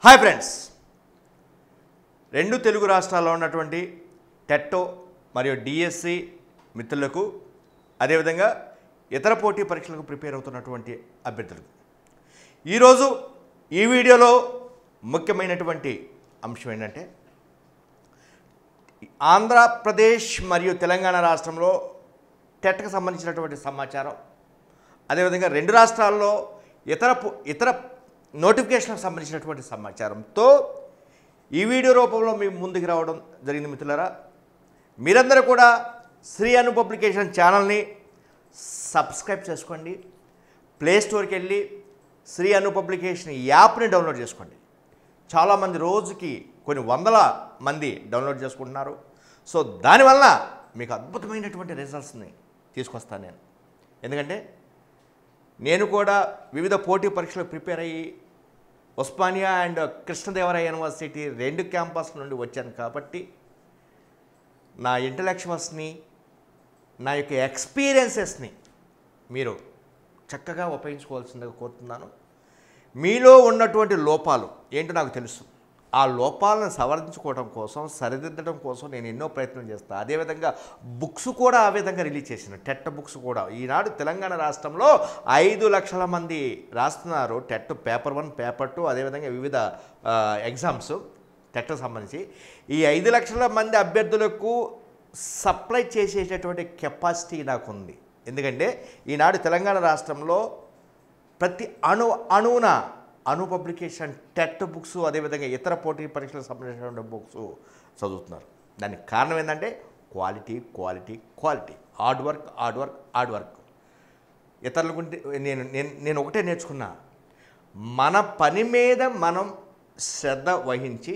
Hi friends, రెండు తెలుగు రాష్ట్రాల్లో ఉన్నటువంటి టెట్టో మరియు డిఎస్సి మిత్రులకు అదేవిధంగా ఇతర పోటీ పరీక్షలకు ప్రిపేర్ అవుతున్నటువంటి అభ్యర్థులకు ఈరోజు ఈ వీడియోలో ముఖ్యమైనటువంటి అంశం ఏంటంటే ఆంధ్రప్రదేశ్ మరియు తెలంగాణ రాష్ట్రంలో టెట్కి సంబంధించినటువంటి సమాచారం, అదేవిధంగా రెండు రాష్ట్రాల్లో ఇతర నోటిఫికేషన్లకు సంబంధించినటువంటి సమాచారంతో ఈ వీడియో రూపంలో మీ ముందుకు రావడం జరిగింది. మిత్రులారా, మీరందరూ కూడా శ్రీ అను పబ్లికేషన్ ఛానల్ని సబ్స్క్రైబ్ చేసుకోండి. ప్లే స్టోర్కి వెళ్ళి శ్రీ అను పబ్లికేషన్ యాప్ని డౌన్లోడ్ చేసుకోండి. చాలామంది రోజుకి కొన్ని వందల మంది డౌన్లోడ్ చేసుకుంటున్నారు. సో దానివల్ల మీకు అద్భుతమైనటువంటి రిజల్ట్స్ని తీసుకొస్తాను నేను. ఎందుకంటే నేను కూడా వివిధ పోటీ పరీక్షలకు ప్రిపేర్ అయ్యి ఉస్మానియా అండ్ కృష్ణదేవరాయ యూనివర్సిటీ రెండు క్యాంపస్ నుండి వచ్చాను కాబట్టి నా ఇంటలెక్చువల్స్ని, నా యొక్క ఎక్స్పీరియన్సెస్ని మీరు చక్కగా ఉపయోగించుకోవాల్సిందిగా కోరుతున్నాను. మీలో ఉన్నటువంటి లోపాలు ఏంటో నాకు తెలుసు. ఆ లోపాలను సవరించుకోవడం కోసం, సరిదిద్దడం కోసం నేను ఎన్నో ప్రయత్నం చేస్తాను. అదేవిధంగా బుక్స్ కూడా ఆ విధంగా రిలీజ్ చేసిన టెట్ బుక్స్ కూడా ఈనాడు తెలంగాణ రాష్ట్రంలో 5 లక్షల మంది రాస్తున్నారు టెట్ పేపర్ 1, పేపర్ 2, అదేవిధంగా వివిధ ఎగ్జామ్స్ టెట్కి సంబంధించి. ఈ 5 లక్షల మంది అభ్యర్థులకు సప్లై చేసేటటువంటి కెపాసిటీ నాకు ఉంది. ఎందుకంటే ఈనాడు తెలంగాణ రాష్ట్రంలో ప్రతి అణువున అను పబ్లికేషన్ టెట్ బుక్స్, అదేవిధంగా ఇతర పోటీ పరీక్షలకు సంబంధించిన బుక్స్ చదువుతున్నారు. దానికి కారణం ఏంటంటే క్వాలిటీ, హార్డ్ వర్క్. ఇతరుల గురించి నేను ఒకటే నేర్చుకున్నా, మన పని మీద మనం శ్రద్ధ వహించి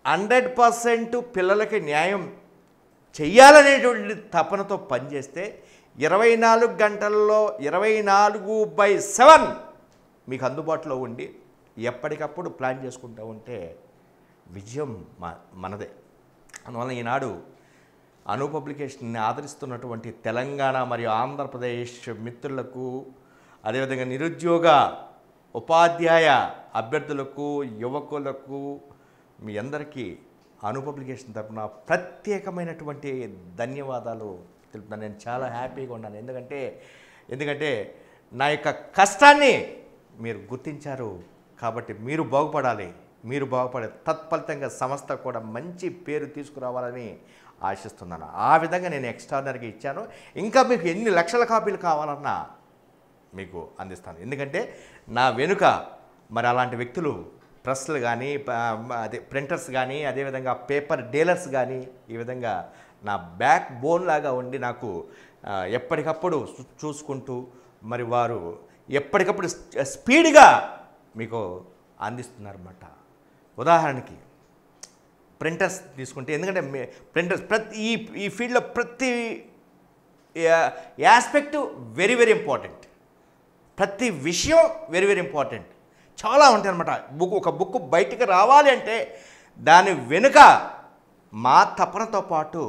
100% పిల్లలకి న్యాయం చెయ్యాలనేటువంటి తపనతో పనిచేస్తే 24 గంటల్లో 24/7 మీకు అందుబాటులో ఉండి ఎప్పటికప్పుడు ప్లాన్ చేసుకుంటూ ఉంటే విజయం మనదే. అందువల్ల ఈనాడు అను పబ్లికేషన్ని ఆదరిస్తున్నటువంటి తెలంగాణ మరియు ఆంధ్రప్రదేశ్ మిత్రులకు, అదేవిధంగా నిరుద్యోగ ఉపాధ్యాయ అభ్యర్థులకు, యువకులకు, మీ అందరికీ అను పబ్లికేషన్ తరపున ప్రత్యేకమైనటువంటి ధన్యవాదాలు తెలుపుతున్నాను. నేను చాలా హ్యాపీగా ఉన్నాను. ఎందుకంటే నా యొక్క కష్టాన్ని మీరు గుర్తించారు కాబట్టి మీరు బాగుపడే తత్ఫలితంగా సంస్థ కూడా మంచి పేరు తీసుకురావాలని ఆశిస్తున్నాను. ఆ విధంగా నేను ఎక్స్ట్రానరీగా ఇచ్చాను. ఇంకా మీకు ఎన్ని లక్షల కాపీలు కావాలన్నా మీకు అందిస్తాను. ఎందుకంటే నా వెనుక మరి అలాంటి వ్యక్తులు, ప్రెస్లు కానీ, ప్రింటర్స్ కానీ, అదేవిధంగా పేపర్ డీలర్స్ కానీ ఈ విధంగా నా బ్యాక్ బోన్ లాగా ఉండి నాకు ఎప్పటికప్పుడు చూసుకుంటూ మరి వారు ఎప్పటికప్పుడు స్పీడ్గా మీకు అందిస్తున్నారన్నమాట. ఉదాహరణకి ప్రింటర్స్ తీసుకుంటే, ఎందుకంటే ప్రింటర్స్ ఈ ఫీల్డ్లో ప్రతి యాస్పెక్ట్ వెరీ ఇంపార్టెంట్. ప్రతి విషయం వెరీ ఇంపార్టెంట్. చాలా ఉంటాయి అన్నమాట. ఒక బుక్ బయటికి రావాలి అంటే దాని వెనుక మా తపనతో పాటు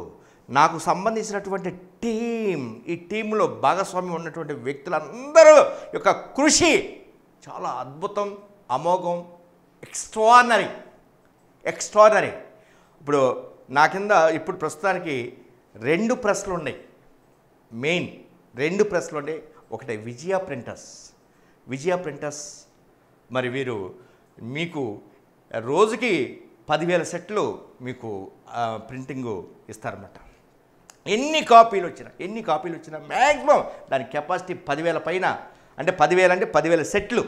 నాకు సంబంధించినటువంటి ఈ టీంలో భాగస్వామ్యం ఉన్నటువంటి వ్యక్తులందరూ యొక్క కృషి చాలా అద్భుతం, అమోఘం, ఎక్స్ట్రానరీ. ఇప్పుడు నా కింద ఇప్పుడు ప్రస్తుతానికి 2 ప్రెస్లు ఉన్నాయి. మెయిన్ 2 ప్రెస్లు ఉన్నాయి. ఒకటి విజయ ప్రింటర్స్ మరి వీరు మీకు రోజుకి 10,000 సెట్లు మీకు ప్రింటింగు ఇస్తారన్నమాట. ఎన్ని కాపీలు వచ్చినా మ్యాక్సిమం దాని కెపాసిటీ 10,000 పైన. అంటే 10,000 సెట్లు,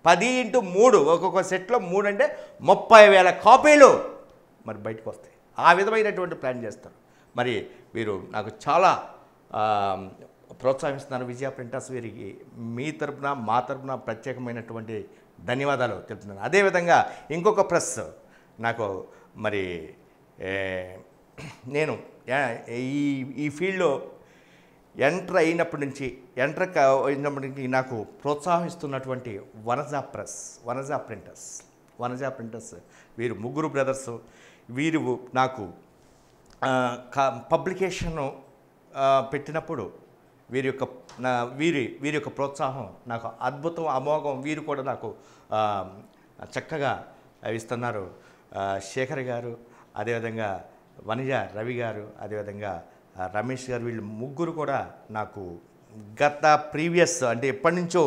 10 × 3, ఒక్కొక్క సెట్లో 3 అంటే 30,000 కాపీలు మరి బయటకు వస్తాయి. ఆ విధమైనటువంటి ప్లాన్ చేస్తారు. మరి వీరు నాకు చాలా ప్రోత్సహిస్తున్నారు. విజయ ప్రింటర్స్ వీరికి మీ తరపున, మా తరపున ప్రత్యేకమైనటువంటి ధన్యవాదాలు తెలుపుతున్నాను. అదేవిధంగా ఇంకొక ప్రెస్ నాకు మరి నేను ఈ ఫీల్డ్లో ఎంటర్ అయినప్పటి నుంచి నాకు ప్రోత్సహిస్తున్నటువంటి వనజా ప్రింటర్స్ వీరు ముగ్గురు బ్రదర్స్. వీరు నాకు పబ్లికేషను పెట్టినప్పుడు వీరి యొక్క ప్రోత్సాహం నాకు అద్భుతం, అమోఘం. వీరు కూడా నాకు చక్కగా ఇస్తున్నారు. శేఖర్ గారు, అదేవిధంగా వనిజ రవి గారు, అదేవిధంగా రమేష్ గారు, వీళ్ళు ముగ్గురు కూడా నాకు గత ప్రీవియస్ అంటే ఎప్పటి నుంచో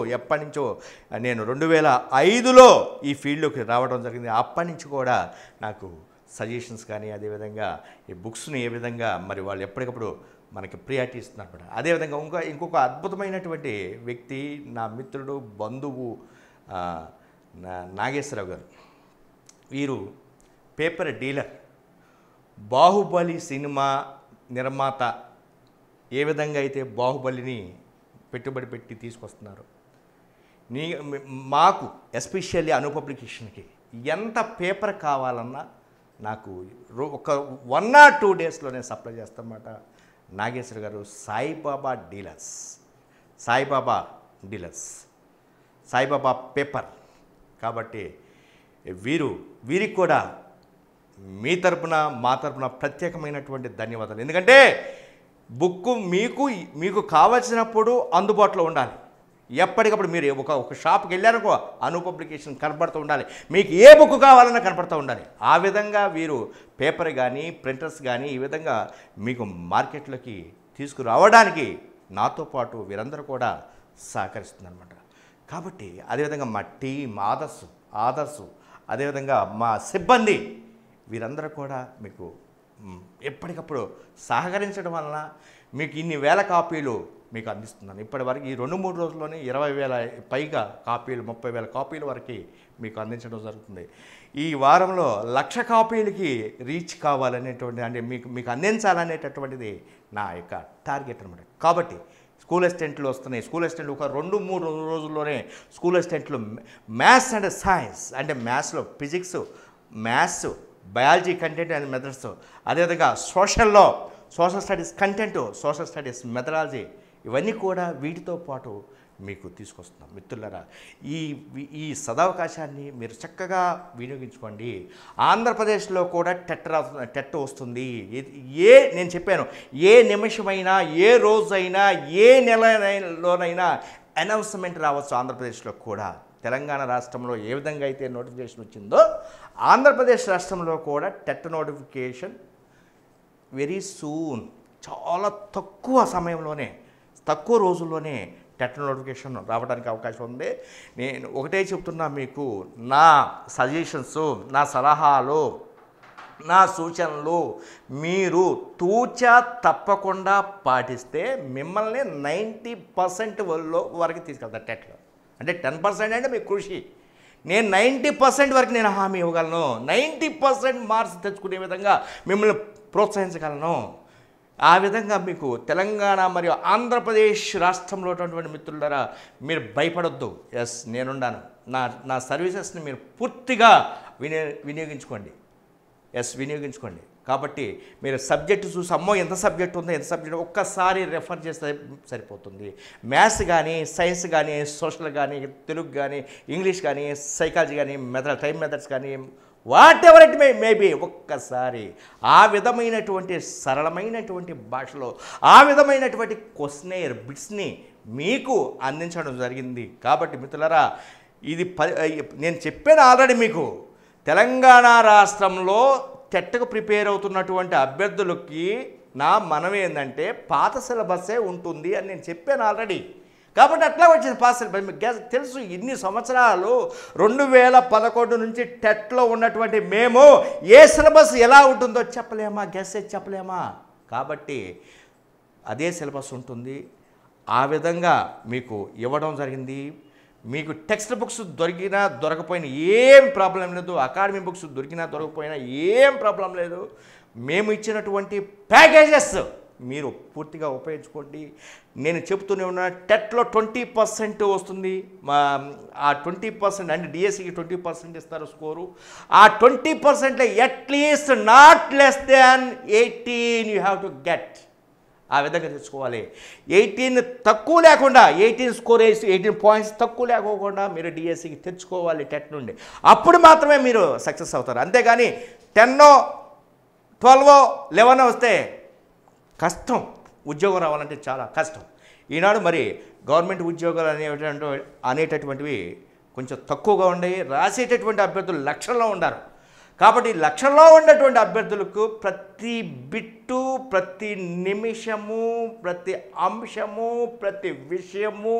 నేను 2005లో ఈ ఫీల్డ్లోకి రావడం జరిగింది. అప్పటి నుంచి కూడా నాకు సజెషన్స్ కానీ, అదేవిధంగా ఈ బుక్స్ని ఏ విధంగా మరి వాళ్ళు ఎప్పటికప్పుడు మనకి ప్రియారిటీ ఇస్తున్నారు కూడా. అదేవిధంగా ఇంకొక అద్భుతమైనటువంటి వ్యక్తి, నా మిత్రుడు, బంధువు నాగేశ్వరరావు గారు. వీరు పేపర్ డీలర్. బాహుబలి సినిమా నిర్మాత ఏ విధంగా అయితే బాహుబలిని పెట్టుబడి పెట్టి తీసుకొస్తున్నారు, మాకు ఎస్పెషల్లీ అను పబ్లికేషన్కి ఎంత పేపర్ కావాలన్నా నాకు ఒక 1 or 2 డేస్లోనే సప్లై చేస్తామన్నమాట. నాగేశ్వర గారు సాయిబాబా పేపర్. కాబట్టి వీరికి కూడా మీ తరపున మా తరపున ప్రత్యేకమైనటువంటి ధన్యవాదాలు. ఎందుకంటే బుక్ మీకు కావలసినప్పుడు అందుబాటులో ఉండాలి. ఎప్పటికప్పుడు మీరు ఒక షాప్కి వెళ్ళారనుకో అను పబ్లికేషన్ కనపడుతూ ఉండాలి. మీకు ఏ బుక్ కావాలన్నా కనపడుతూ ఉండాలి. ఆ విధంగా వీరు పేపర్ కానీ, ప్రింటర్స్ కానీ ఈ విధంగా మీకు మార్కెట్లోకి తీసుకురావడానికి నాతో పాటు వీరందరూ కూడా సహకరిస్తుందన్నమాట. కాబట్టి అదేవిధంగా మా టీం ఆదర్శ్, అదేవిధంగా మా సిబ్బంది, వీరందరూ కూడా మీకు ఎప్పటికప్పుడు సహకరించడం వలన మీకు ఇన్ని వేల కాపీలు మీకు అందిస్తున్నాను. ఇప్పటివరకు ఈ 2-3 రోజుల్లోనే 20,000 పైగా కాపీలు, 30,000 కాపీల వరకు మీకు అందించడం జరుగుతుంది. ఈ వారంలో 1,00,000 కాపీలకి రీచ్ కావాలనేటువంటి అంటే మీకు అందించాలనేటటువంటిది నా యొక్క టార్గెట్ అనమాట. కాబట్టి స్కూల్ అసిస్టెంట్లు వస్తున్నాయి. స్కూల్ అసిస్టెంట్లు ఒక 2-3 రోజుల్లోనే స్కూల్ అసిస్టెంట్లు మ్యాథ్స్ అండ్ సైన్స్ అంటే మ్యాథ్స్లో physics, maths, biology content and methods, అదేవిధంగా social studies content, social studies methodology, ఇవన్నీ కూడా వీటితో పాటు మీకు తీసుకొస్తున్నాం. మిత్రులారా, ఈ సదవకాశాన్ని మీరు చక్కగా వినియోగించుకోండి. ఆంధ్రప్రదేశ్లో కూడా టెట్ వస్తుంది. నేను చెప్పాను, ఏ నిమిషమైనా, ఏ రోజైనా, ఏ నెలలోనైనా అనౌన్స్మెంట్ రావచ్చు ఆంధ్రప్రదేశ్లో కూడా. తెలంగాణ రాష్ట్రంలో ఏ విధంగా అయితే నోటిఫికేషన్ వచ్చిందో ఆంధ్రప్రదేశ్ రాష్ట్రంలో కూడా టెట్ నోటిఫికేషన్ వెరీ సూన్, చాలా తక్కువ రోజుల్లోనే టెట్ నోటిఫికేషన్ రావడానికి అవకాశం ఉంది. నేను ఒకటే చెప్తున్నా, మీకు నా సజెషన్స్, నా సలహాలు, నా సూచనలు మీరు తప్పకుండా పాటిస్తే మిమ్మల్ని 90% వరకు తీసుకెళ్తాను టెట్లో. అంటే 10% అంటే మీకు కృషి. నేను 90% వరకు నేను హామీ ఇవ్వగలను. 90% మార్క్స్ తెచ్చుకునే విధంగా మిమ్మల్ని ప్రోత్సహించగలను. ఆ విధంగా మీకు తెలంగాణ మరియు ఆంధ్రప్రదేశ్ రాష్ట్రంలో ఉన్నటువంటి మిత్రులారా, మీరు భయపడొద్దు. ఎస్, నేనున్నాను. నా సర్వీసెస్ని మీరు పూర్తిగా వినియోగించుకోండి. వినియోగించుకోండి. కాబట్టి మీరు సబ్జెక్టు చూసి అమ్మో ఎంత సబ్జెక్ట్ ఉందో ఒక్కసారి రెఫర్ చేస్తే సరిపోతుంది. మ్యాథ్స్ కానీ, సైన్స్ కానీ, సోషల్ కానీ, తెలుగు కానీ, ఇంగ్లీష్ కానీ, సైకాలజీ కానీ, టైం మెథడ్స్ కానీ, వాట్ ఎవర్ ఇట్ మేబీ, ఒక్కసారి ఆ విధమైనటువంటి సరళమైనటువంటి భాషలో ఆ విధమైనటువంటి క్వశ్చనైర్ బిట్స్ని మీకు అందించడం జరిగింది. కాబట్టి మిత్రులారా, ఇది నేను చెప్పాను ఆల్రెడీ మీకు, తెలంగాణ రాష్ట్రంలో టెట్కు ప్రిపేర్ అవుతున్నటువంటి అభ్యర్థులకి నా మనవి ఏంటంటే పాత సిలబస్సే ఉంటుంది అని నేను చెప్పాను ఆల్రెడీ. కాబట్టి అట్లా వచ్చింది పాత సిలబస్. మీకు తెలుసు, ఇన్ని సంవత్సరాలు 2011 నుంచి టెట్లో ఉన్నటువంటి మేము ఏ సిలబస్ ఎలా ఉంటుందో చెప్పలేమా. కాబట్టి అదే సిలబస్ ఉంటుంది. ఆ విధంగా మీకు ఇవ్వడం జరిగింది. మీకు టెక్స్ట్ బుక్స్ దొరికినా దొరకపోయినా ఏం ప్రాబ్లం లేదు. అకాడమీ బుక్స్ దొరికినా దొరకపోయినా ఏం ప్రాబ్లం లేదు. మేము ఇచ్చినటువంటి ప్యాకేజెస్ మీరు పూర్తిగా ఉపయోగించుకోండి. నేను చెప్తూనే ఉన్నా, టెట్లో 20% వస్తుంది. ఆ 20% అంటే డిఎస్సికి 20% ఇస్తారు స్కోరు. ఆ 20%లో at least not less than 18 you have to get. ఆ విధంగా తెచ్చుకోవాలి. 18 తక్కువ లేకుండా, 18 స్కోర్ వేసి 18 పాయింట్స్ తక్కువ లేకోకుండా మీరు డిఎస్సికి తెచ్చుకోవాలి టెట్ నుండి. అప్పుడు మాత్రమే మీరు సక్సెస్ అవుతారు. అంతేగాని 10, 12, 11 వస్తే కష్టం. ఉద్యోగం రావాలంటే చాలా కష్టం. ఈనాడు మరి గవర్నమెంట్ ఉద్యోగాలు అనేటటువంటివి కొంచెం తక్కువగా ఉండేవి. రాసేటటువంటి అభ్యర్థులు లక్షల్లో ఉండారు. కాబట్టి లక్షల్లో ఉన్నటువంటి అభ్యర్థులకు ప్రతి బిట్టు, ప్రతి నిమిషము, ప్రతి అంశము, ప్రతి విషయము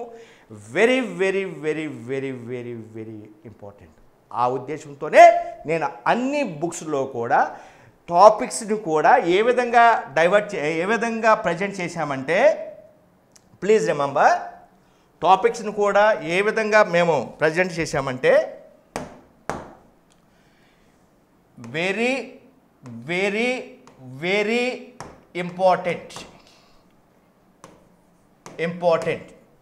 very very very very very very important. ఆ ఉద్దేశంతోనే నేను అన్ని బుక్స్లో కూడా టాపిక్స్ని కూడా ఏ విధంగా ఏ విధంగా ప్రజెంట్ చేశామంటే, ప్లీజ్ రిమెంబర్, టాపిక్స్ని కూడా ఏ విధంగా మేము ప్రజెంట్ చేశామంటే వెరీ వెరీ వెరీ ఇంపార్టెంట్.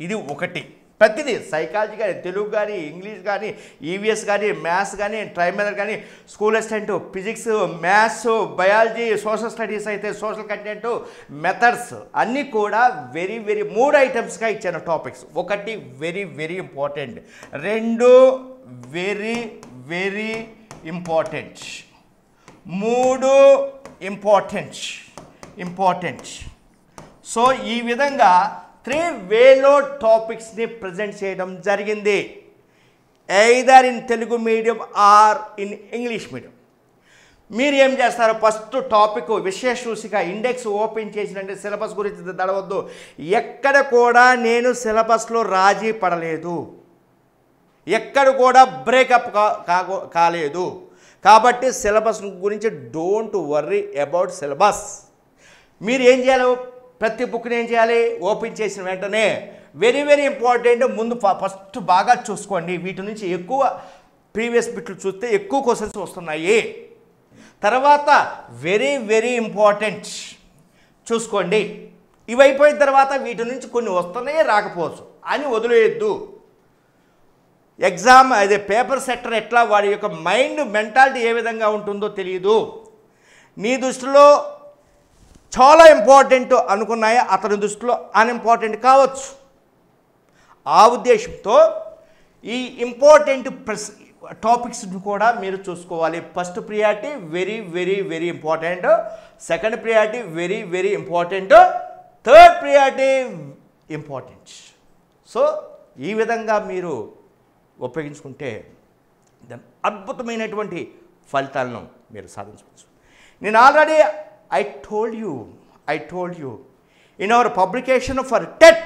ఇది ఒకటి. ప్రతిదీ సైకాలజీ కానీ, తెలుగు కానీ, ఇంగ్లీష్ కానీ, ఈవీఎస్ కానీ, మ్యాథ్స్ కానీ, ట్రైమల్ కానీ, school assistant, physics, maths, biology, social studies అయితే సోషల్ కంటెంట్, మెథడ్స్ అన్నీ కూడా వెరీ వెరీ 3 ఐటమ్స్గా ఇచ్చాను టాపిక్స్. ఒకటి very very important, 2 very very important, 3 important. So ఈ విధంగా 3 వేలో టాపిక్స్ని ప్రజెంట్ చేయడం జరిగింది. Either in Telugu medium are in English medium. మీరు ఏం చేస్తారు, ఫస్ట్ టాపిక్ విశేష సూచిక ఇండెక్స్ ఓపెన్ చేసినంటే సిలబస్ గురించి దడవద్దు. ఎక్కడ కూడా నేను సిలబస్లో రాజీ పడలేదు, ఎక్కడ కూడా బ్రేకప్ కాలేదు. కాబట్టి సిలబస్ గురించి డోంట్ వర్రీ అబౌట్ సిలబస్. మీరు ఏం చేయాలి, ప్రతి బుక్ని ఏం చేయాలి, ఓపెన్ చేసిన వెంటనే వెరీ వెరీ ఇంపార్టెంట్ ముందు ఫస్ట్ బాగా చూసుకోండి. వీటి నుంచి ఎక్కువ ప్రీవియస్ బిట్లు చూస్తే ఎక్కువ క్వశ్చన్స్ వస్తున్నాయి. తర్వాత వెరీ వెరీ ఇంపార్టెంట్ చూసుకోండి. ఇవి అయిపోయిన తర్వాత వీటి నుంచి కొన్ని వస్తున్నాయి, రాకపోవచ్చు అని వదిలేయద్దు. ఎగ్జామ్ అదే పేపర్ సెట్టర్ ఎట్లా, వాడి యొక్క మైండ్ మెంటాలిటీ ఏ విధంగా ఉంటుందో తెలియదు. నీ దృష్టిలో చాలా ఇంపార్టెంట్ అనుకున్నాయి, అతని దృష్టిలో అన్ఇంపార్టెంట్ కావచ్చు. ఆ ఉద్దేశంతో ఈ ఇంపార్టెంట్ టాపిక్స్ని కూడా మీరు చూసుకోవాలి. First priority very very very important, second priority very very important, third priority important. So ఈ విధంగా మీరు ఉపయోగించుకుంటే అద్భుతమైనటువంటి ఫలితాలను మీరు సాధించవచ్చు. నేను already I told you in our publication for TET,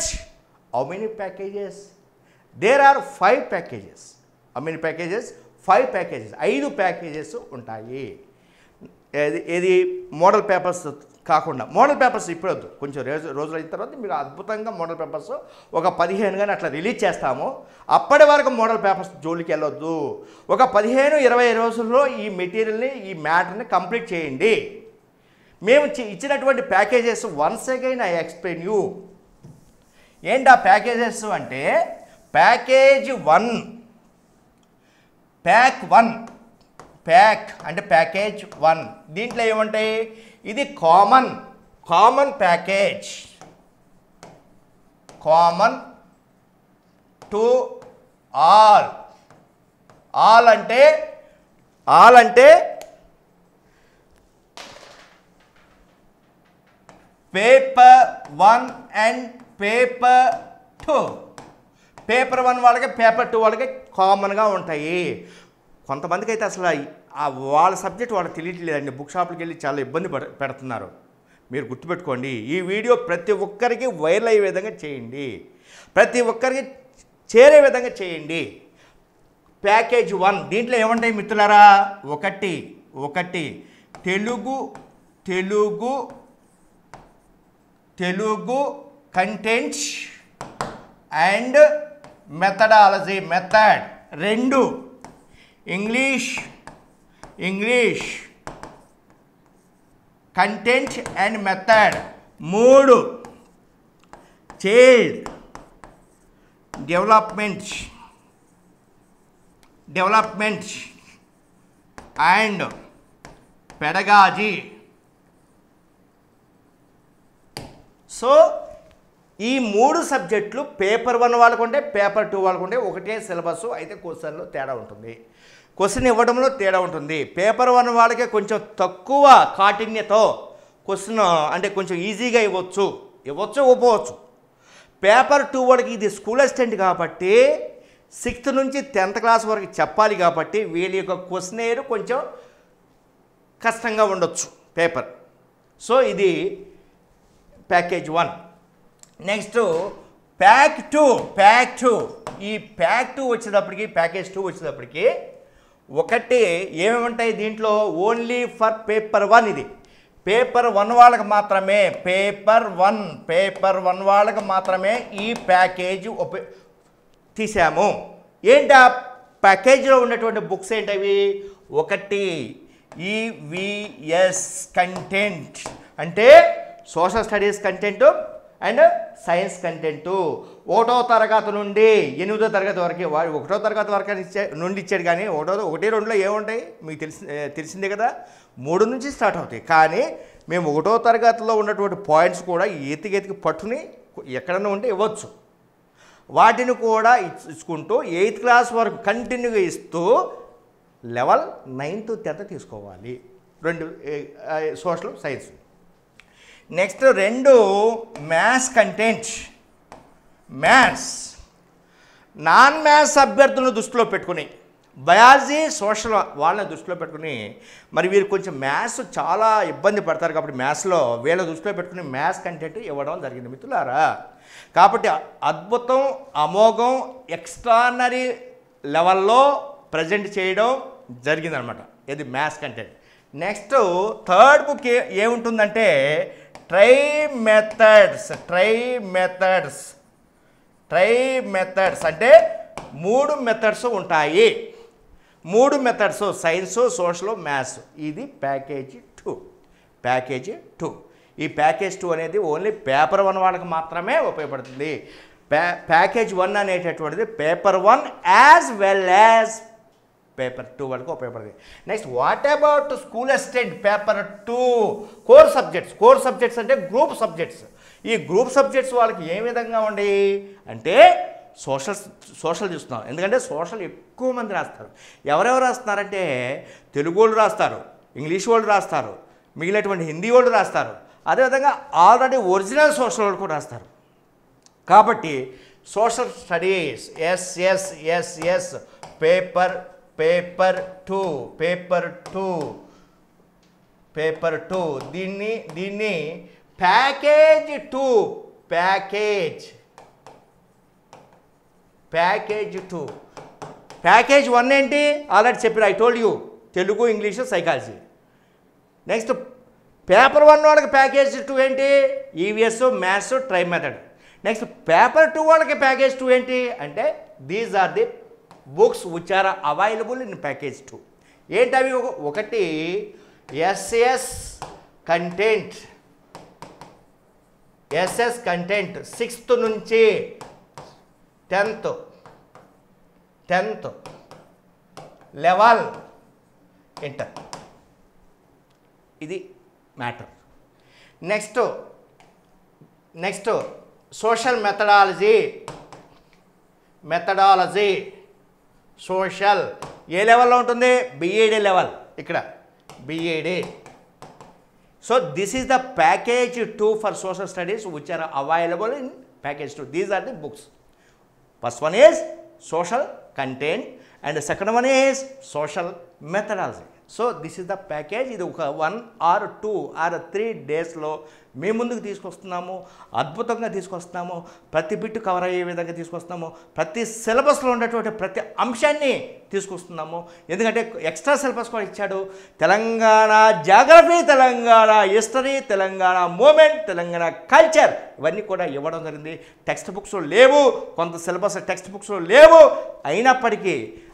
how many packages? There are 5 packages. How many packages? 5 packages. 5 packages ఉంటాయి. ఏది మోడల్ పేపర్స్ కాకుండా, మోడల్ పేపర్స్ ఇప్పుడు వద్దు, కొంచెం రోజులు అయిన తర్వాత మీకు అద్భుతంగా మోడల్ పేపర్స్ ఒక 15 కానీ అట్లా రిలీజ్ చేస్తాము. అప్పటి వరకు మోడల్ పేపర్స్ జోలికి వెళ్ళొద్దు. ఒక 15-20 రోజుల్లో ఈ మెటీరియల్ని, ఈ మ్యాటర్ని కంప్లీట్ చేయండి. మేము ఇచ్చినటువంటి packages once again I explain you. ఏంటి ఆ ప్యాకేజెస్ అంటే, ప్యాకేజ్ 1, ప్యాక్ అంటే ప్యాకేజ్ 1. దీంట్లో ఏముంటాయి, ఇది common package, common to all అంటే పేపర్ 1 అండ్ పేపర్ 2. పేపర్ 1 వాళ్ళకి, పేపర్ 2 వాళ్ళకి కామన్గా ఉంటాయి. కొంతమందికి అయితే అసలు వాళ్ళ సబ్జెక్ట్ వాళ్ళకి తెలియట్లేదండి, బుక్ షాప్కి వెళ్ళి చాలా ఇబ్బంది పెడుతున్నారు. మీరు గుర్తుపెట్టుకోండి, ఈ వీడియో ప్రతి ఒక్కరికి వైరల్ అయ్యే విధంగా చేయండి, ప్రతి ఒక్కరికి చేరే విధంగా చేయండి. ప్యాకేజ్ 1 దీంట్లో ఏముంటాయి మిత్రులారా, ఒకటి Telugu contents and methodology, method. 2 English content and method. 3 child development and pedagogy. So ఈ 3 సబ్జెక్టులు పేపర్ 1 వాళ్ళకు ఉంటే, పేపర్ 2 వాళ్ళకు ఉంటే ఒకటే సిలబస్, అయితే క్వశ్చన్లో తేడా ఉంటుంది, క్వశ్చన్ ఇవ్వడంలో తేడా ఉంటుంది. పేపర్ 1 వాళ్ళకే కొంచెం తక్కువ కాఠిన్యతో క్వశ్చన్ అంటే కొంచెం ఈజీగా ఇవ్వవచ్చు, ఇవ్వకపోవచ్చు. పేపర్ 2 వాళ్ళకి ఇది స్కూల్ అసిస్టెంట్ కాబట్టి 6th నుంచి 10th క్లాస్ వరకు చెప్పాలి కాబట్టి వీళ్ళ యొక్క క్వశ్చనేర్ కొంచెం కష్టంగా ఉండొచ్చు పేపర్. సో ఇది ప్యాకేజ్ 1. Next pack 2. ఈ ప్యాక్ 2 వచ్చేటప్పటికి ప్యాకేజ్ 2 వచ్చేటప్పటికి ఒకటి ఏమేమి ఉంటాయి దీంట్లో, ఓన్లీ ఫర్ పేపర్ 1. ఇది పేపర్ 1 వాళ్ళకి మాత్రమే, పేపర్ 1 వాళ్ళకి మాత్రమే ఈ ప్యాకేజ్ తీసాము. ఏంటి ఆ ప్యాకేజీలో ఉన్నటువంటి బుక్స్ ఏంటవి, ఒకటి ఈవిఎస్ కంటెంట్ అంటే social studies content and science content. 1వ తరగతి నుండి 8వ తరగతి వరకు, వాడు 1వ తరగతి వరకు నుండి ఇచ్చాడు. కానీ 1, 2లో ఏముంటాయి మీకు తెలిసిందే కదా, 3 నుంచి స్టార్ట్ అవుతాయి. కానీ మేము 1వ తరగతిలో ఉన్నటువంటి పాయింట్స్ కూడా ఎతికి పట్టుని ఎక్కడన్నా ఉంటే ఇవ్వచ్చు. వాటిని కూడా ఇచ్చుకుంటూ 8th క్లాస్ వరకు కంటిన్యూగా ఇస్తూ లెవెల్ 9th 10th తీసుకోవాలి. 2 social science. Next 2 maths content. Maths non maths అభ్యర్థులను దృష్టిలో పెట్టుకుని, బయాలజీ సోషల్ వాళ్ళని దృష్టిలో పెట్టుకుని, మరి వీరు కొంచెం మ్యాథ్స్ చాలా ఇబ్బంది పడతారు కాబట్టి మ్యాథ్స్లో వీళ్ళ దృష్టిలో పెట్టుకుని మ్యాథ్స్ కంటెంట్ ఇవ్వడం జరిగింది మిత్రులారా. కాబట్టి అద్భుతం, అమోఘం, ఎక్స్ట్రానరీ లెవెల్లో ప్రజెంట్ చేయడం జరిగిందనమాట. ఇది maths content. Next 3rd book ఏముంటుందంటే ట్రై మెథడ్స్ అంటే 3 మెథడ్స్ ఉంటాయి. 3 మెథడ్స్ సైన్స్, సోషల్, మ్యాథ్స్. ఇది ప్యాకేజ్ 2. ఈ ప్యాకేజ్ 2 అనేది ఓన్లీ పేపర్ 1 వాళ్ళకి మాత్రమే ఉపయోగపడుతుంది. ప్యాకేజ్ 1 అనేటటువంటిది paper 1 as well as paper 2 వాళ్ళకి ఉపయోగపడుతుంది. Next what about school assistant paper 2 core subjects అంటే గ్రూప్ సబ్జెక్ట్స్. ఈ గ్రూప్ సబ్జెక్ట్స్ వాళ్ళకి ఏ విధంగా ఉండేవి అంటే సోషల్ చూస్తున్నాం. ఎందుకంటే సోషల్ ఎక్కువ మంది రాస్తారు. ఎవరెవరు రాస్తున్నారంటే తెలుగు వాళ్ళు రాస్తారు, ఇంగ్లీష్ వాళ్ళు రాస్తారు, మిగిలినటువంటి హిందీ వాళ్ళు రాస్తారు, అదేవిధంగా ఆల్రెడీ ఒరిజినల్ సోషల్ వాళ్ళు కూడా రాస్తారు. కాబట్టి సోషల్ స్టడీస్ ఎస్ పేపర్ 2 దీన్ని ప్యాకేజ్ 2 ప్యాకేజ్ 1 ఏంటి ఆల్రెడీ చెప్పారు, I told you, Telugu, English, psychology. Next paper 1 వాళ్ళకి ప్యాకేజ్ 2 ఏంటి, EVS, maths, tri method. Next paper 2 వాళ్ళకి ప్యాకేజ్ 2 ఏంటి అంటే these are the books which are available in package 2. ఏంటవి, ఒకటి ఎస్ఎస్ కంటెంట్ 6th నుంచి 10th లెవెల్ ఇంటర్. ఇది matter. Next social methodology social ఏ లెవెల్లో ఉంటుంది, బిఏడి లెవెల్. ఇక్కడ B Ed. So this is the package 2 for social studies which are available in package 2. These are the books. First one is social content and second one is social methodology. So this is the package. ఇది ఒక 1 or 2 or 3 డేస్లో మీ ముందుకు తీసుకొస్తున్నాము. అద్భుతంగా తీసుకొస్తున్నాము. ప్రతి bit cover అయ్యే విధంగా తీసుకొస్తున్నాము. ప్రతి సిలబస్లో ఉన్నటువంటి ప్రతి అంశాన్ని తీసుకొస్తున్నాము. ఎందుకంటే ఎక్స్ట్రా సిలబస్ కూడా ఇచ్చాడు. Telangana geography, Telangana history, Telangana movement, Telangana culture ఇవన్నీ కూడా ఇవ్వడం జరిగింది. టెక్స్ట్ బుక్స్లో లేవు, కొంత సిలబస్ టెక్స్ట్ బుక్స్లో లేవు.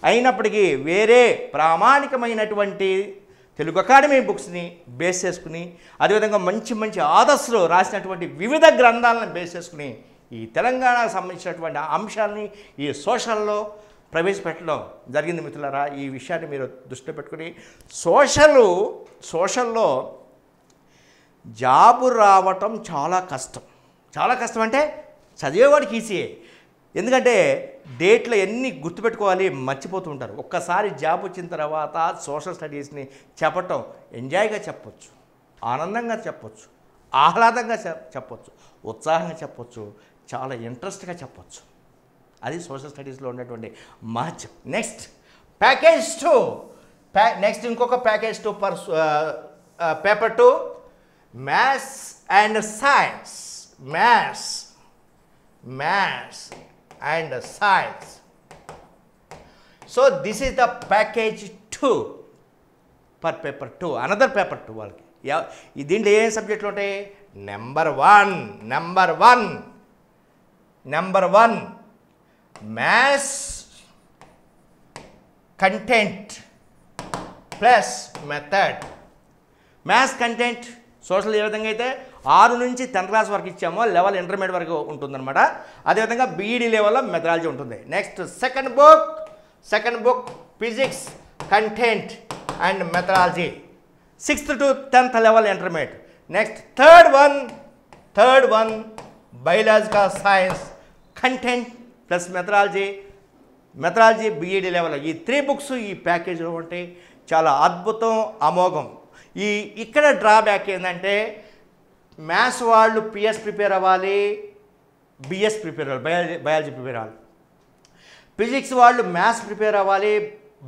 అయినప్పటికీ వేరే ప్రామాణికమైనటువంటి తెలుగు అకాడమీ బుక్స్ని బేస్ చేసుకుని, అదేవిధంగా మంచి ఆథర్స్లో రాసినటువంటి వివిధ గ్రంథాలను బేస్ చేసుకుని ఈ తెలంగాణకు సంబంధించినటువంటి అంశాలని ఈ సోషల్లో ప్రవేశపెట్టడం జరిగింది మిత్రులారా. ఈ విషయాన్ని మీరు దృష్టిలో పెట్టుకుని సోషల్లో జాబు రావటం చాలా కష్టం అంటే చదివేవాడికి ఈజీయే. ఎందుకంటే డేట్లో ఎన్ని గుర్తుపెట్టుకోవాలి, మర్చిపోతూ ఉంటారు. ఒక్కసారి జాబ్ వచ్చిన తర్వాత సోషల్ స్టడీస్ని చెప్పటం ఎంజాయ్గా చెప్పొచ్చు, ఆనందంగా చెప్పొచ్చు, ఆహ్లాదంగా చెప్పొచ్చు, ఉత్సాహంగా చెప్పొచ్చు, చాలా ఇంట్రెస్ట్గా చెప్పొచ్చు. అది సోషల్ స్టడీస్లో ఉన్నటువంటి మహత్యం. Next package 2. నెక్స్ట్ ఇంకొక package 2 for paper 2 maths and science. Maths and science. So this is the package 2 for paper 2. Another paper 2 వాళ్ళకి. దీంట్లో ఏ సబ్జెక్టులు ఉంటాయి? Number one maths content plus method. Maths content social ఏ విధంగా అయితే 6 నుంచి 10th క్లాస్ వరకు ఇచ్చామో లెవెల్ ఇంటర్మీడియట్ వరకు ఉంటుందన్నమాట. అదేవిధంగా బీఈడీ లెవెల్లో మెథడాలజీ ఉంటుంది. Next second book physics content and methodology 6th to 10th level intermediate. Next third one biological science content plus methodology BEd level. ఈ 3 బుక్స్ ఈ ప్యాకేజీలో ఉంటాయి. చాలా అద్భుతం, అమోఘం. ఇక్కడ డ్రాబ్యాక్ ఏంటంటే మ్యాథ్స్ వాళ్ళు పిఎస్ ప్రిపేర్ అవ్వాలి, బిఎస్ ప్రిపేర్ అవ్వాలి, బయాలజీ ప్రిపేర్ అవ్వాలి. ఫిజిక్స్ వాళ్ళు మ్యాథ్స్ ప్రిపేర్ అవ్వాలి,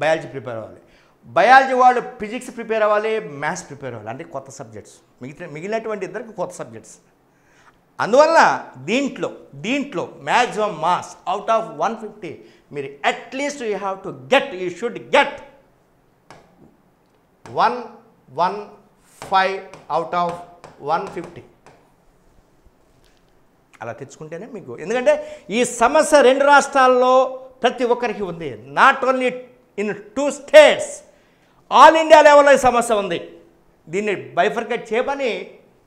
బయాలజీ ప్రిపేర్ అవ్వాలి. బయాలజీ వాళ్ళు ఫిజిక్స్ ప్రిపేర్ అవ్వాలి, మ్యాథ్స్ ప్రిపేర్ అవ్వాలి. అంటే కొత్త సబ్జెక్ట్స్. మిగిలినటువంటి ఇద్దరికి కొత్త సబ్జెక్ట్స్. అందువల్ల దీంట్లో మ్యాక్సిమం మార్క్స్ అవుట్ ఆఫ్ 150 మీరు at least you should get 115 out of 150 అలా తెచ్చుకుంటేనే మీకు. ఎందుకంటే ఈ సమస్య 2 రాష్ట్రాల్లో ప్రతి ఒక్కరికి ఉంది. Not only in 2 states, all India లెవెల్లో ఈ సమస్య ఉంది. దీన్ని బైఫర్కేట్ చేయమని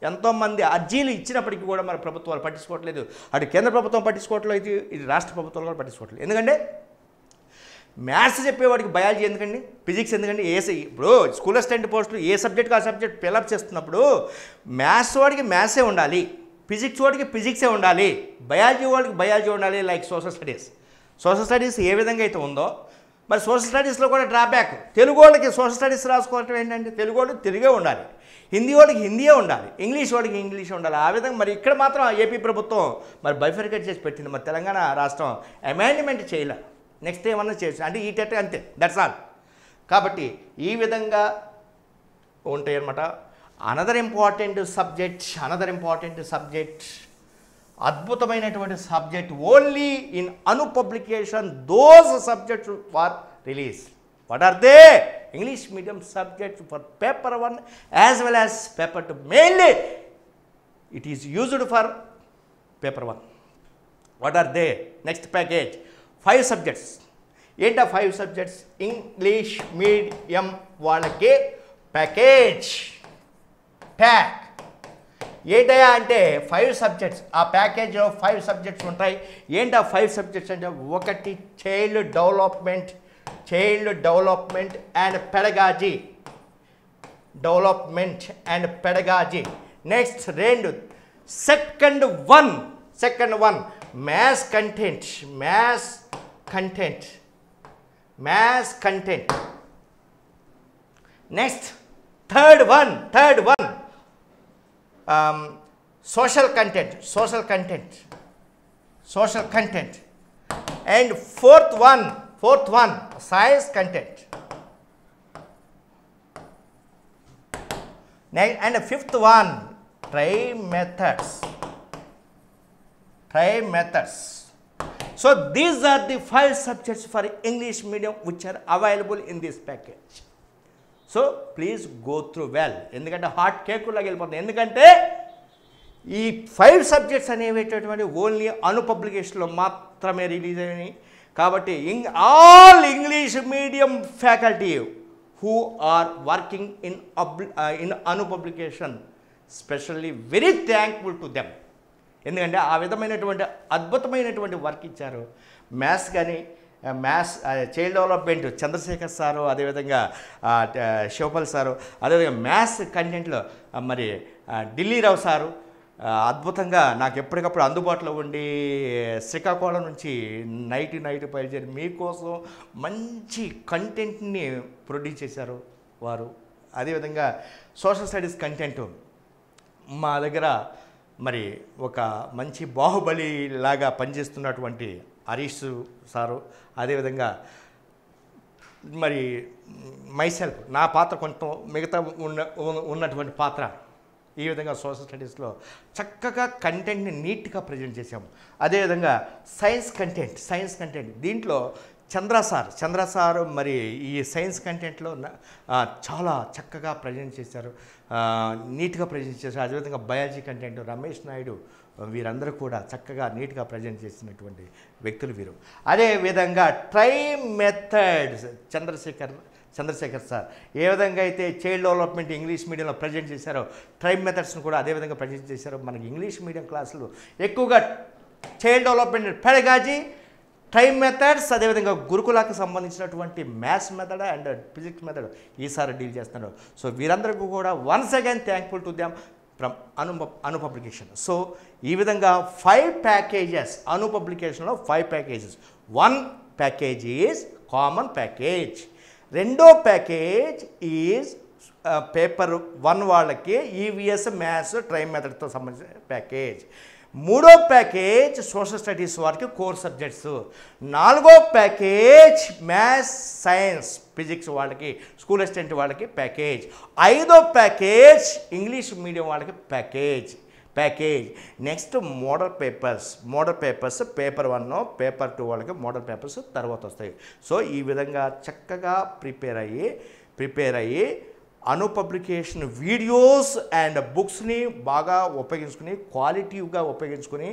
ఎంతోమంది అర్జీలు ఇచ్చినప్పటికీ కూడా మన ప్రభుత్వాలు పట్టించుకోవట్లేదు. అటు కేంద్ర ప్రభుత్వం పట్టించుకోవట్లేదు, ఇది రాష్ట్ర ప్రభుత్వాలు కూడా పట్టించుకోవట్లేదు. ఎందుకంటే మ్యాథ్స్ చెప్పేవాడికి బయాలజీ ఎందుకండి, ఫిజిక్స్ ఎందుకండి? ఇప్పుడు స్కూల్ అసిస్టెంట్ పోస్టులు ఏ సబ్జెక్ట్కి ఆ సబ్జెక్ట్ ఫిల్అప్ చేస్తున్నప్పుడు మ్యాథ్స్ వాడికి మ్యాథ్సే ఉండాలి, ఫిజిక్స్ వాడికి ఫిజిక్సే ఉండాలి, బయాలజీ వాడికి బయాలజీ ఉండాలి. లైక్ సోషల్ స్టడీస్ ఏ విధంగా అయితే ఉందో మరి సోషల్ స్టడీస్లో కూడా డ్రాబ్యాక్. తెలుగు వాళ్ళకి సోషల్ స్టడీస్ రాసుకోవటం ఏంటంటే తెలుగు వాడు తెలుగే ఉండాలి, హిందీ వాడికి హిందీయే ఉండాలి, ఇంగ్లీష్ వాడికి ఇంగ్లీష్ ఉండాలి. ఆ విధంగా మరి ఇక్కడ మాత్రం ఏపీ ప్రభుత్వం మరి బైఫర్కేట్ చేసి పెట్టింది. మరి తెలంగాణ రాష్ట్రం అమెండ్మెంట్ చేయలే. నెక్స్ట్ ఏమన్నా చేయొచ్చు అంటే ఈ టెట్ అంతే, దట్స్ ఆల్. కాబట్టి ఈ విధంగా ఉంటాయి అన్నమాట. అనదర్ ఇంపార్టెంట్ సబ్జెక్ట్ అద్భుతమైనటువంటి subject. Only in Anu publication those subjects for release. What are they? English medium subject for paper 1 as well as paper 2. Mainly it is used for paper 1. What are they? Next package 5 subjects. ఏంటా 5 subjects? English medium వాళ్ళకి package ఏంటయా అంటే 5 subjects. ఆ ప్యాకేజ్లో 5 subjects ఉంటాయి. ఏంటా 5 subjects అంటే ఒకటి child development and pedagogy. Next 2 second one maths content. Next third one social content. And fourth one science content. And the 5th one try methods. So these are the 5 subjects for English medium which are available in this package. So please go through well. ఎందుకంటే hot cake లాగా వెళ్ళిపోతుంది. ఎందుకంటే ఈ 5 subjects అనేవి only అను పబ్లికేషన్లో మాత్రమే release అయినాయి. కాబట్టి all English medium faculty who are working in Anu publication specially very thankful to them. ఎందుకంటే ఆ విధమైనటువంటి అద్భుతమైనటువంటి వర్క్ ఇచ్చారు. Maths child development Chandrashekar sir, అదేవిధంగా శివపాల్ సారు, అదేవిధంగా మ్యాథ్స్ కంటెంట్లో మరి ఢిల్లీరావు సారు అద్భుతంగా నాకు ఎప్పటికప్పుడు అందుబాటులో ఉండి శ్రీకాకుళం నుంచి నైట్ బయలుదేరి మీకోసం మంచి కంటెంట్ని ప్రొడ్యూస్ చేశారు వారు. అదేవిధంగా సోషల్ స్టడీస్ కంటెంట్ మా దగ్గర మరి ఒక మంచి బాహుబలి లాగా పనిచేస్తున్నటువంటి హరీష్ సారు, అదేవిధంగా మరి మైసెల్ఫ్ నా పాత్ర కొంత మిగతా ఉన్నటువంటి పాత్ర, ఈ విధంగా సోషల్ స్టడీస్లో చక్కగా కంటెంట్ని నీట్గా ప్రజెంట్ చేసాము. అదేవిధంగా సైన్స్ కంటెంట్ దీంట్లో చంద్ర సార్ మరి ఈ సైన్స్ కంటెంట్లో చాలా చక్కగా ప్రజెంట్ చేశారు, నీట్గా ప్రజెంట్ చేశారు. అదేవిధంగా బయాలజీ కంటెంట్ రమేష్ నాయుడు, వీరందరూ కూడా చక్కగా నీట్గా ప్రజెంట్ చేసినటువంటి వ్యక్తులు వీరు. అదేవిధంగా ట్రై మెథడ్స్ చంద్రశేఖర్ సార్ ఏ విధంగా అయితే చైల్డ్ డెవలప్మెంట్ ఇంగ్లీష్ మీడియంలో ప్రజెంట్ చేశారో ట్రైబ్ మెథడ్స్ను కూడా అదేవిధంగా ప్రజెంట్ చేశారో. మనకి ఇంగ్లీష్ మీడియం క్లాసులు ఎక్కువగా child development pedagogy, tribe methods, అదేవిధంగా గురుకులాకి సంబంధించినటువంటి maths method and physics method ఈసారి డీల్ చేస్తున్నారు. సో వీరందరికీ కూడా once again thankful to them from Anu publication. So ఈ విధంగా 5 ప్యాకేజెస్, అను పబ్లికేషన్లో 5 packages. 1 package is common package, రెండో ప్యాకేజ్ ఈజ్ పేపర్ 1 వాళ్ళకి ఈవీఎస్ మ్యాథ్స్ ట్రైబ్ మెథడ్తో సంబంధించిన ప్యాకేజ్. మూడో ప్యాకేజ్ సోషల్ స్టడీస్ వారికి కోర్ సబ్జెక్ట్స్. నాలుగో ప్యాకేజ్ మ్యాథ్స్ సైన్స్ ఫిజిక్స్ వాళ్ళకి స్కూల్ అసిస్టెంట్ వాళ్ళకి ప్యాకేజ్. ఐదో ప్యాకేజ్ ఇంగ్లీష్ మీడియం వాళ్ళకి package. Next model papers paper 1 paper 2 వాళ్ళకి మోడల్ పేపర్స్ తర్వాత వస్తాయి. సో ఈ విధంగా చక్కగా ప్రిపేర్ అయ్యి అను పబ్లికేషన్ వీడియోస్ అండ్ బుక్స్ని బాగా ఉపయోగించుకుని క్వాలిటీవ్గా ఉపయోగించుకుని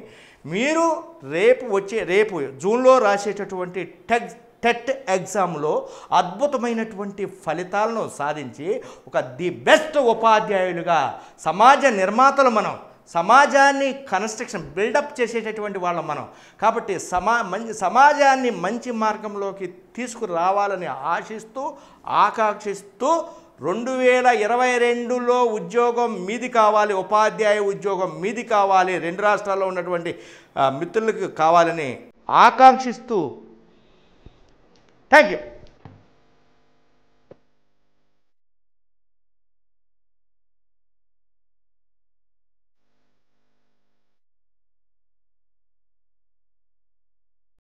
మీరు రేపు జూన్లో రాసేటటువంటి టెట్ ఎగ్జామ్లో అద్భుతమైనటువంటి ఫలితాలను సాధించి ఒక ది బెస్ట్ ఉపాధ్యాయులుగా సమాజ నిర్మాతలు మనం, సమాజాన్ని బిల్డప్ చేసేటటువంటి వాళ్ళం మనం. కాబట్టి సమాజాన్ని మంచి మార్గంలోకి తీసుకురావాలని ఆకాంక్షిస్తూ 2022లో ఉద్యోగం మీది కావాలి, ఉపాధ్యాయ ఉద్యోగం మీది కావాలి, 2 రాష్ట్రాల్లో ఉన్నటువంటి మిత్రులకు కావాలని ఆకాంక్షిస్తూ థ్యాంక్ యూ.